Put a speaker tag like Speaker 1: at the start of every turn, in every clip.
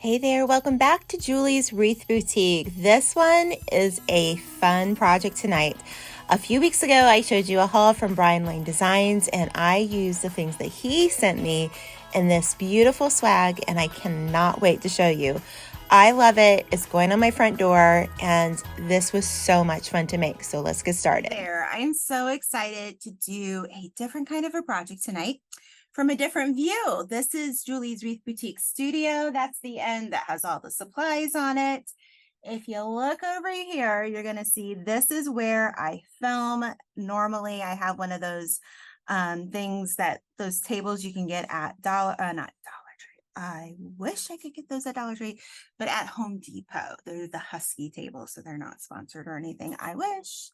Speaker 1: Hey there, welcome back to Julie's Wreath Boutique. This one is a fun project tonight. A few weeks ago, I showed you a haul from Brian Lane Designs, and I used the things that he sent me in this beautiful swag, and I cannot wait to show you. I love it. It's going on my front door, and this was so much fun to make. So let's get started. I'm so excited to do a different kind of a project tonight. From a different view. This is Julie's Wreath Boutique Studio. That's the end that has all the supplies on it. If you look over here, you're going to see this is where I film. Normally, I have one of those things that those tables you can get at not Dollar Tree. I wish I could get those at Dollar Tree, but at Home Depot. They're the Husky tables, so they're not sponsored or anything. I wish.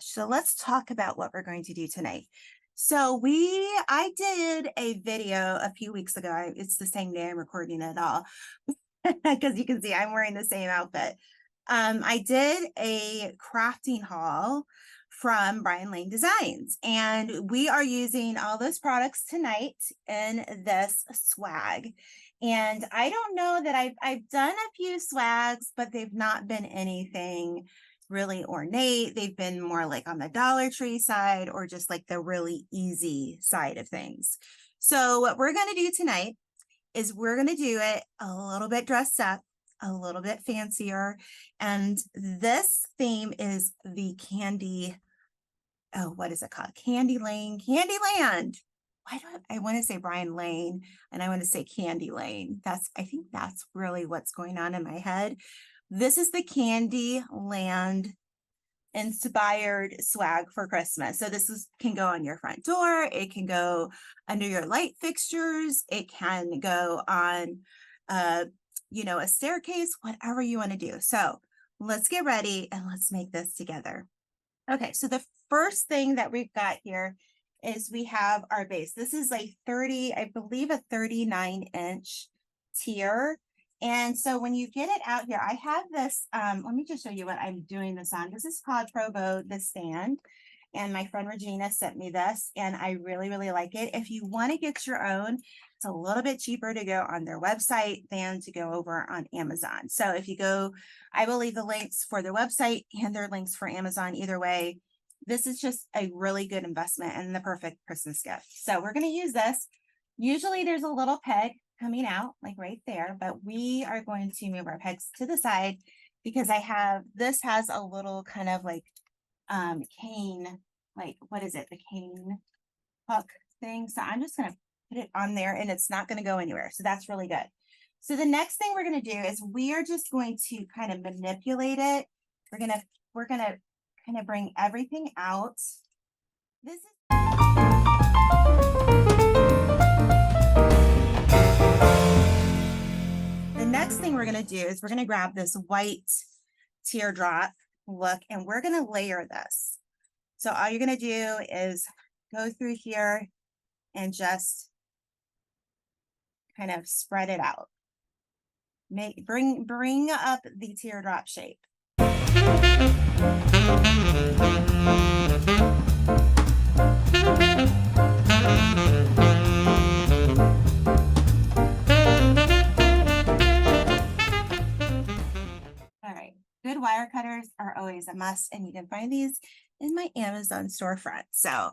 Speaker 1: So let's talk about what we're going to do tonight. So I did a video a few weeks ago. It's the same day I'm recording it all because you can see I'm wearing the same outfit. I did a crafting haul from Brian Lane Designs, and we are using all those products tonight in this swag. And I don't know that I've done a few swags, but they've not been anything really ornate. They've been more like on the Dollar Tree side or just like the really easy side of things. So what we're going to do tonight is we're going to do it a little bit dressed up, a little bit fancier. And this theme is the candy. Oh, what is it called? Candyland. Why do I want to say Brian Lane and I want to say Candy Lane? I think that's really what's going on in my head. This is the Candyland inspired swag for Christmas. So this can go on your front door. It can go under your light fixtures. It can go on, a staircase, whatever you want to do. So let's get ready and let's make this together. Okay, so the first thing that we've got here is we have our base. This is a 39-inch tier. And so when you get it out here, I have this, let me just show you what I'm doing this on. This is called Provo, the stand. And my friend Regina sent me this, and I really, really like it. If you want to get your own, it's a little bit cheaper to go on their website than to go over on Amazon. So if you go, I will leave the links for their website and their links for Amazon. Either way, this is just a really good investment and the perfect Christmas gift. So we're going to use this. Usually there's a little peg coming out like right there, but we are going to move our pegs to the side because this has a little kind of like cane, like what is it, the cane hook thing. So I'm just going to put it on there and it's not going to go anywhere. So that's really good. So the next thing we're going to do is we are just going to kind of manipulate it. We're going to kind of bring everything out. The next thing we're going to do is we're going to grab this white teardrop look and we're going to layer this. So all you're going to do is go through here and just kind of spread it out. Bring up the teardrop shape. Good wire cutters are always a must, and you can find these in my Amazon storefront. So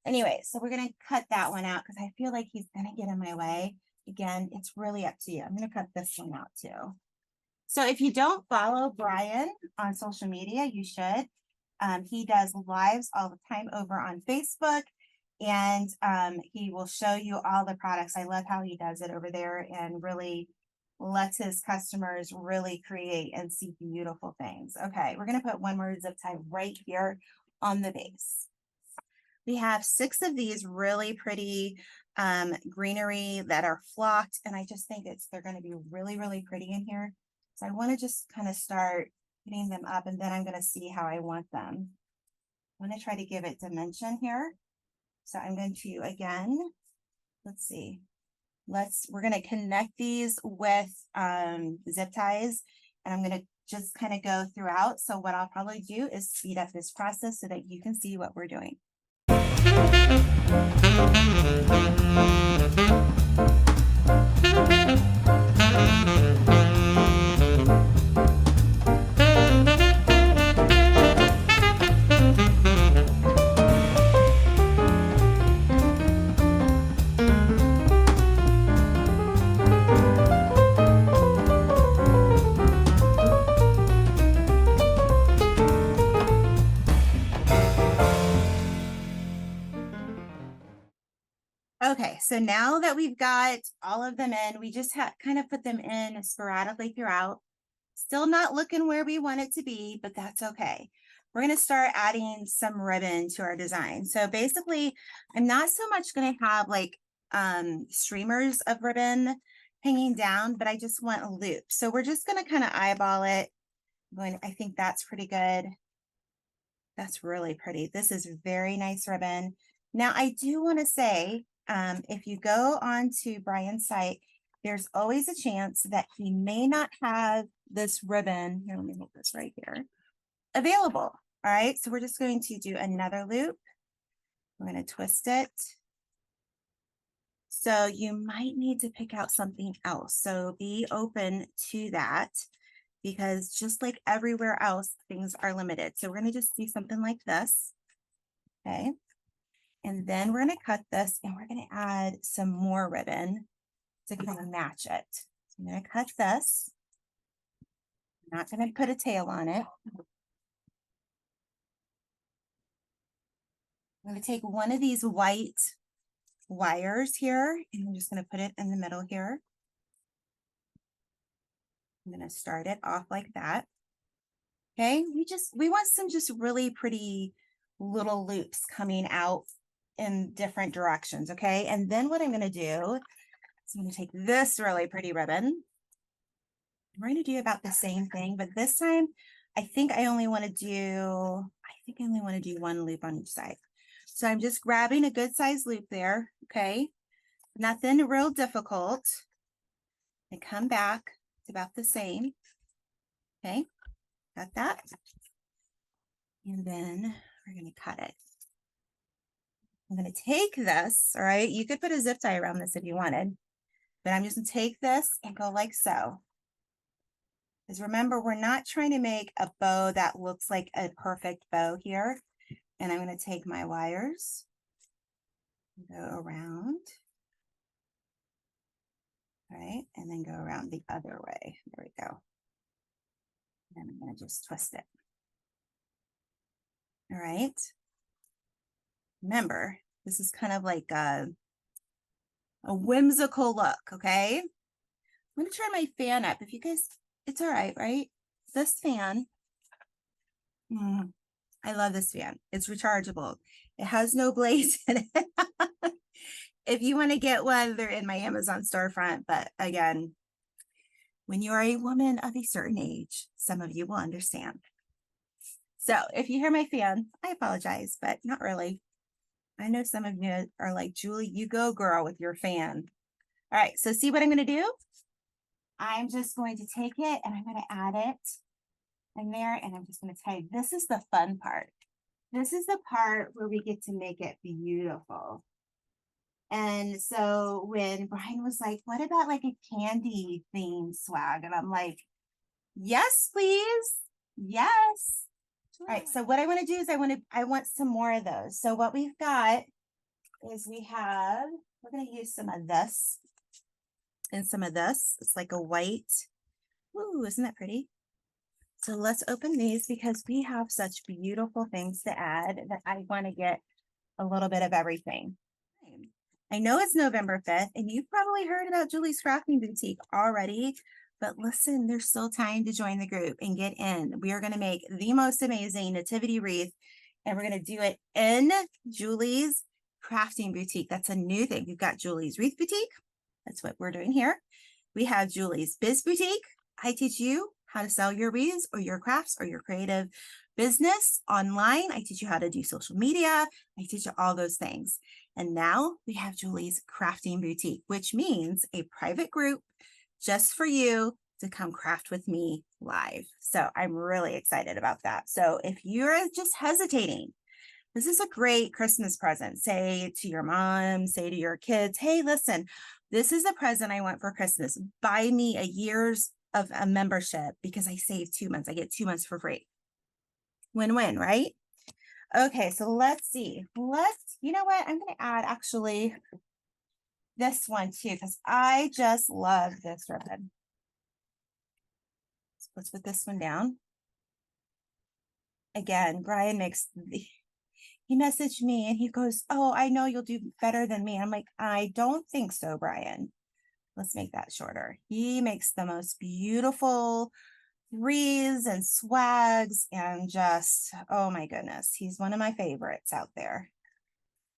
Speaker 1: anyway, so we're going to cut that one out because I feel like he's going to get in my way. Again, it's really up to you. I'm going to cut this one out too. So if you don't follow Brian on social media, you should. He does lives all the time over on Facebook, and he will show you all the products. I love how he does it over there and really lets his customers really create and see beautiful things. Okay, we're going to put one more zip tie right here on the base. We have 6 of these really pretty greenery that are flocked, and I just think they're going to be really, really pretty in here. So I want to just kind of start putting them up, and then I'm going to see how I want them. I'm going to try to give it dimension here. So I'm going to, again, let's see. We're going to connect these with zip ties, and I'm going to just kind of go throughout. So what I'll probably do is speed up this process so that you can see what we're doing. so now that we've got all of them in, we just kind of put them in sporadically throughout. Still not looking where we want it to be, but that's okay. We're going to start adding some ribbon to our design. So basically, I'm not so much going to have like streamers of ribbon hanging down, but I just want a loop. So we're just going to kind of eyeball it. I think that's pretty good. That's really pretty. This is very nice ribbon. Now, I do want to say, if you go onto Brian's site, there's always a chance that he may not have this ribbon. Here, let me hold this right here. Available. All right. So we're just going to do another loop. We're going to twist it. So you might need to pick out something else. So be open to that, because just like everywhere else, things are limited. So we're going to just do something like this. Okay. And then we're going to cut this and we're going to add some more ribbon to kind of match it. So I'm going to cut this. I'm not going to put a tail on it. I'm going to take one of these white wires here and I'm just going to put it in the middle here. I'm going to start it off like that. Okay, we want some just really pretty little loops coming out in different directions. Okay, and then what I'm going to do is I'm going to take this really pretty ribbon. We're going to do about the same thing, but this time I think I only want to do one loop on each side. So I'm just grabbing a good size loop there. Okay, nothing real difficult. And come back. It's about the same. Okay, got that. And then we're going to cut it. I'm going to take this. All right, you could put a zip tie around this if you wanted, but I'm just going to take this and go like so. Because remember, we're not trying to make a bow that looks like a perfect bow here. And I'm going to take my wires, go around, right, and then go around the other way. There we go. And I'm going to just twist it. All right. Remember, this is kind of like a whimsical look, okay? I'm going to turn my fan up. If you guys, it's all right, right? This fan, I love this fan. It's rechargeable. It has no blades in it. If you want to get one, they're in my Amazon storefront. But again, when you are a woman of a certain age, some of you will understand. So if you hear my fan, I apologize, but not really. I know some of you are like, Julie, you go girl with your fan. All right, so see what I'm going to do? I'm just going to take it and I'm going to add it in there and I'm just going to tie. This is the fun part. This is the part where we get to make it beautiful. And so when Brian was like, what about like a candy theme swag? And I'm like, yes, please. Yes. All right. So what I want to do is I want some more of those. So what we've got is we're going to use some of this and some of this. It's like a white. Ooh, isn't that pretty? So let's open these because we have such beautiful things to add that I want to get a little bit of everything. I know it's November 5th and you've probably heard about Julie's Crafting Boutique already, but listen, there's still time to join the group and get in. We are going to make the most amazing nativity wreath and we're going to do it in Julie's Crafting Boutique. That's a new thing. We've got Julie's Wreath Boutique. That's what we're doing here. We have Julie's Biz Boutique. I teach you how to sell your wreaths or your crafts or your creative business online. I teach you how to do social media. I teach you all those things. And now we have Julie's Crafting Boutique, which means a private group just for you to come craft with me live. So I'm really excited about that. So if you're just hesitating, this is a great Christmas present. Say to your mom, say to your kids, hey, listen, this is a present I want for Christmas. Buy me a year's of a membership because I save 2 months. I get 2 months for free. Win-win, right? Okay, so let's see. You know what? I'm going to add actually this one too, because I just love this ribbon. So let's put this one down. Again, Brian makes he messaged me and he goes, "Oh, I know you'll do better than me." I'm like, "I don't think so, Brian." Let's make that shorter. He makes the most beautiful wreaths and swags and just, oh my goodness, he's one of my favorites out there.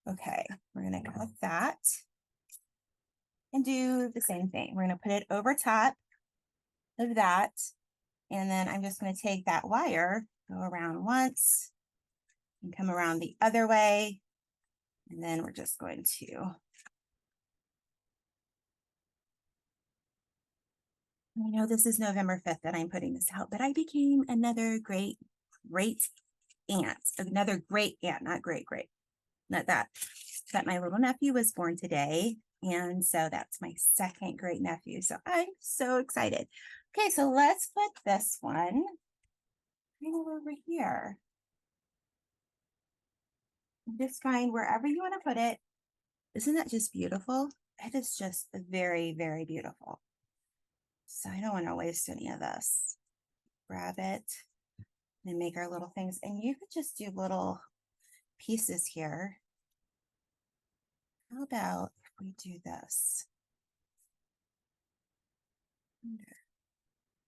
Speaker 1: Okay, we're gonna cut that and do the same thing. We're gonna put it over top of that. And then I'm just gonna take that wire, go around once and come around the other way. And then we're just going to, I know this is November 5th that I'm putting this out, but I became another great aunt, another great aunt, not great, not that. But my little nephew was born today. And so that's my second great nephew. So I'm so excited. Okay, so let's put this one kind of over here. Just find wherever you want to put it. Isn't that just beautiful? It is just very, very beautiful. So I don't want to waste any of this. Grab it and make our little things. And you could just do little pieces here. How about if we do this?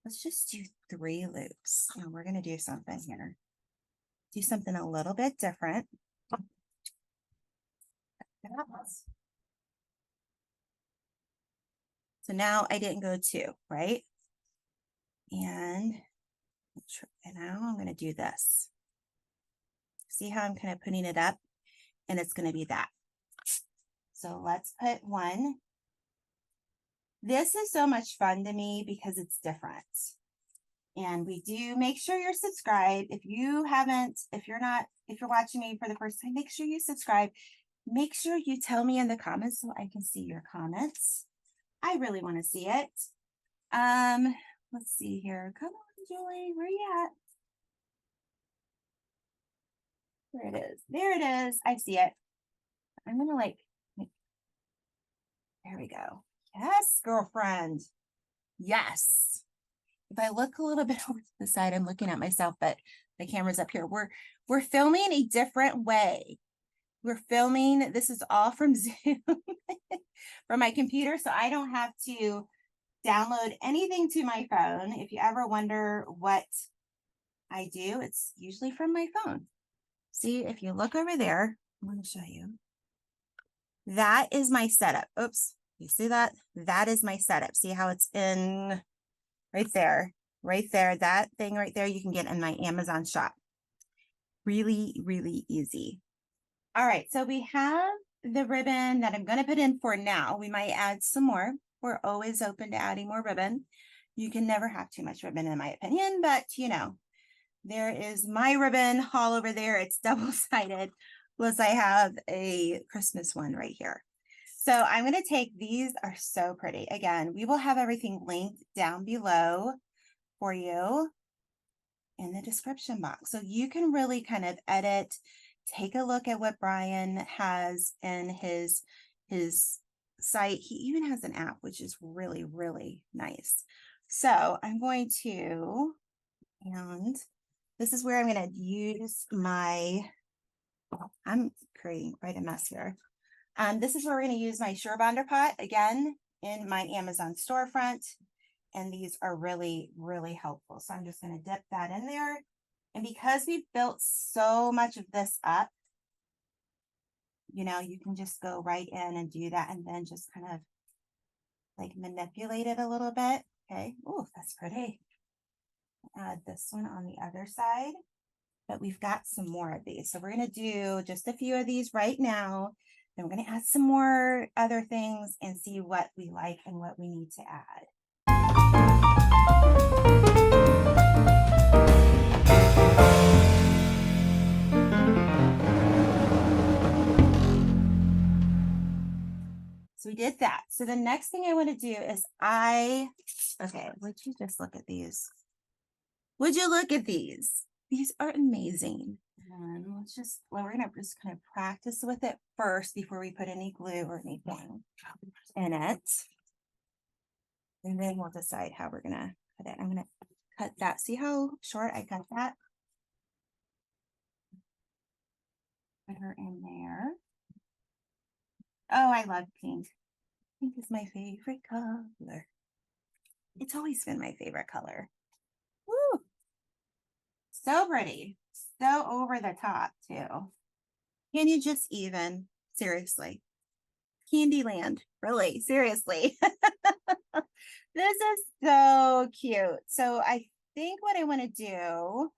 Speaker 1: Let's just do 3 loops. And we're going to do something here. Do something a little bit different. So now I didn't go 2, right? And now I'm going to do this. See how I'm kind of putting it up? And it's going to be that. So let's put 1. This is so much fun to me because it's different. And we do make sure you're subscribed. If you haven't, if you're watching me for the first time, make sure you subscribe. Make sure you tell me in the comments so I can see your comments. I really want to see it. Let's see here. Come on, Julie, where you at? There it is. There it is. I see it. I'm gonna there we go. Yes, girlfriend. Yes. If I look a little bit over to the side, I'm looking at myself, but the camera's up here. We're filming a different way. We're filming, this is all from Zoom, from my computer, so I don't have to download anything to my phone. If you ever wonder what I do, it's usually from my phone. See, if you look over there, I'm going to show you. That is my setup. Oops, you see that? That is my setup. See how it's in right there, that thing right there, you can get in my Amazon shop. Really, really easy. All right, so we have the ribbon that I'm going to put in for now. We might add some more. We're always open to adding more ribbon. You can never have too much ribbon in my opinion, but you know, there is my ribbon haul over there. It's double-sided. Plus I have a Christmas one right here. So I'm going to take, these are so pretty. Again, we will have everything linked down below for you in the description box. So you can really kind of edit, take a look at what Brian has in his site. He even has an app, which is really, really nice. So I'm going to, and this is where I'm going to use my, I'm creating quite a mess here. This is where we're going to use my SureBonder pot again in my Amazon storefront. And these are really, really helpful. So I'm just going to dip that in there. And because we've built so much of this up, you know, you can just go right in and do that and then just kind of like manipulate it a little bit. Okay. Oh, that's pretty. Add this one on the other side. But we've got some more of these. So we're going to do just a few of these right now. Then we're going to add some more other things and see what we like and what we need to add. So we did that. So the next thing I want to do is okay, would you just look at these? Would you look at these? These are amazing. And we're going to just kind of practice with it first before we put any glue or anything in it. And then we'll decide how we're going to put it. I'm going to cut that. See how short I cut that? Put her in there. Oh, I love pink. Pink is my favorite color. It's always been my favorite color. Woo! So pretty. So over the top, too. Can you just even? Seriously. Candyland. Really, seriously. This is so cute. So I think what I want to do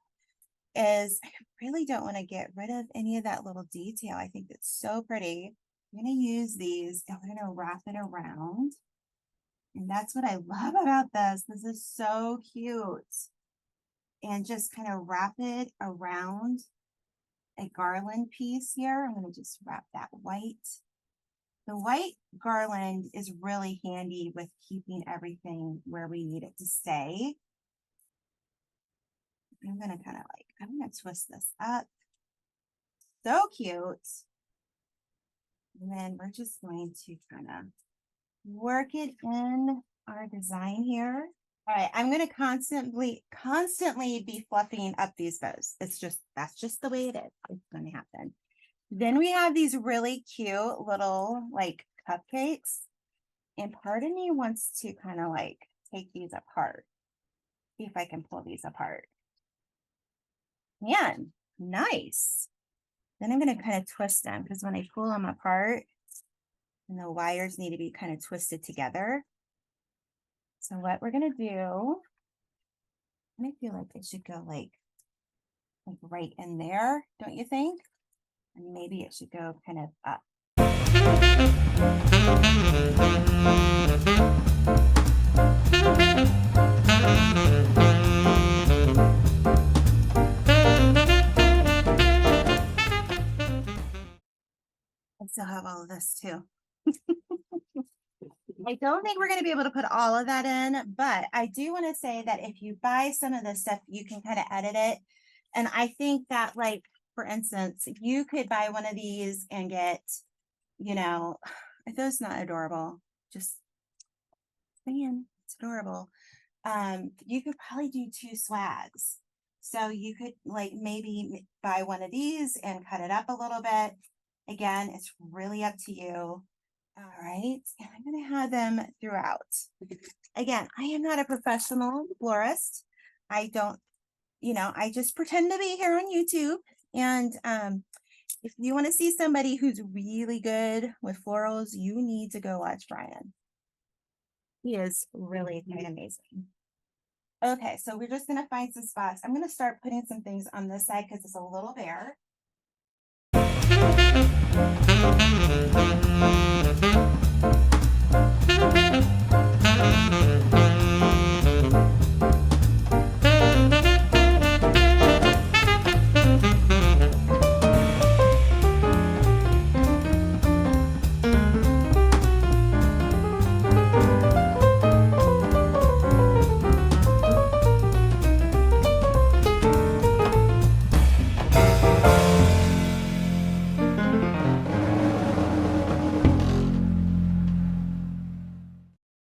Speaker 1: is I really don't want to get rid of any of that little detail. I think it's so pretty. I'm going to use these and we're going to wrap it around. And that's what I love about this. This is so cute. And just kind of wrap it around a garland piece here. I'm going to just wrap that white. The white garland is really handy with keeping everything where we need it to stay. I'm going to I'm going to twist this up. So cute. And then we're just going to kind of work it in our design here. All right, I'm going to constantly be fluffing up these bows. That's just the way it is. It's going to happen. Then we have these really cute little like cupcakes. And part of me wants to kind of like take these apart. See if I can pull these apart. Man, nice. Then I'm going to kind of twist them because when I pull them apart, and the wires need to be kind of twisted together. So what we're going to do, I feel like it should go like right in there, don't you think? And maybe it should go kind of up. I still have all of this too. I don't think we're going to be able to put all of that in, but I do want to say that if you buy some of this stuff, you can kind of edit it. And I think that, like, for instance, you could buy one of these and get, if those not adorable, just saying, it's adorable. You could probably do 2 swags. So you could like maybe buy one of these and cut it up a little bit. Again, it's really up to you. All right, and I'm going to have them throughout. Again, I am not a professional florist. I don't, I just pretend to be here on YouTube. And if you want to see somebody who's really good with florals, you need to go watch Brian. He is really quite amazing. Okay, so we're just going to find some spots. I'm going to start putting some things on this side because it's a little bare.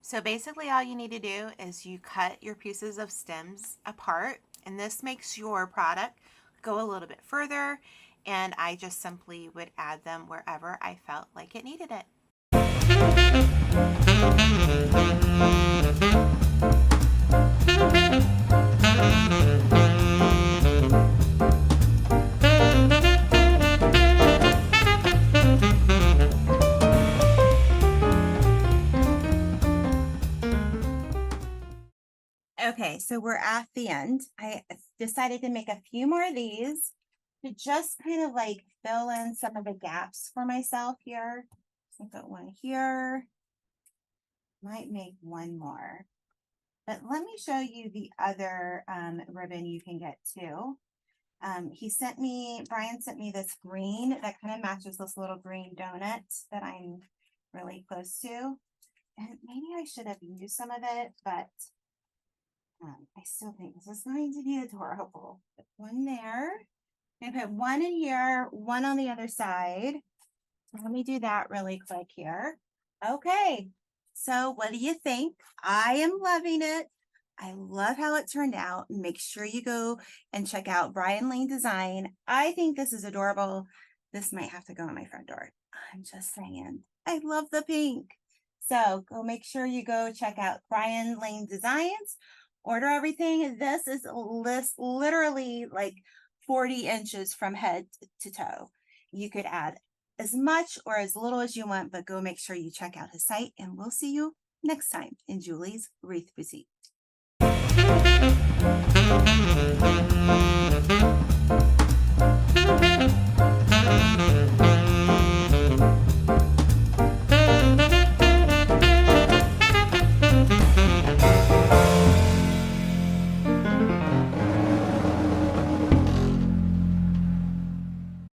Speaker 1: So basically all you need to do is you cut your pieces of stems apart, and this makes your product go a little bit further, and I just simply would add them wherever I felt like it needed it. Okay, so we're at the end. I decided to make a few more of these to just kind of like fill in some of the gaps for myself here. So I've got one here. Might make one more. But let me show you the other ribbon you can get too. Brian sent me this green that kind of matches this little green donut that I'm really close to. And maybe I should have used some of it, but I still think this is going to be adorable. Put one there. I'm going to put one in here, one on the other side. Let me do that really quick here. Okay, so what do you think? I am loving it. I love how it turned out. Make sure you go and check out Brian Lane Design. I think this is adorable.
Speaker 2: This might have to go on my front door. I'm just saying. I love the pink. So go make sure you go check out Brian Lane Designs. Order everything. This is literally like 40 inches from head to toe. You could add as much or as little as you want, but go make sure you check out his site, and we'll see you next time in Julie's Wreath Boutique.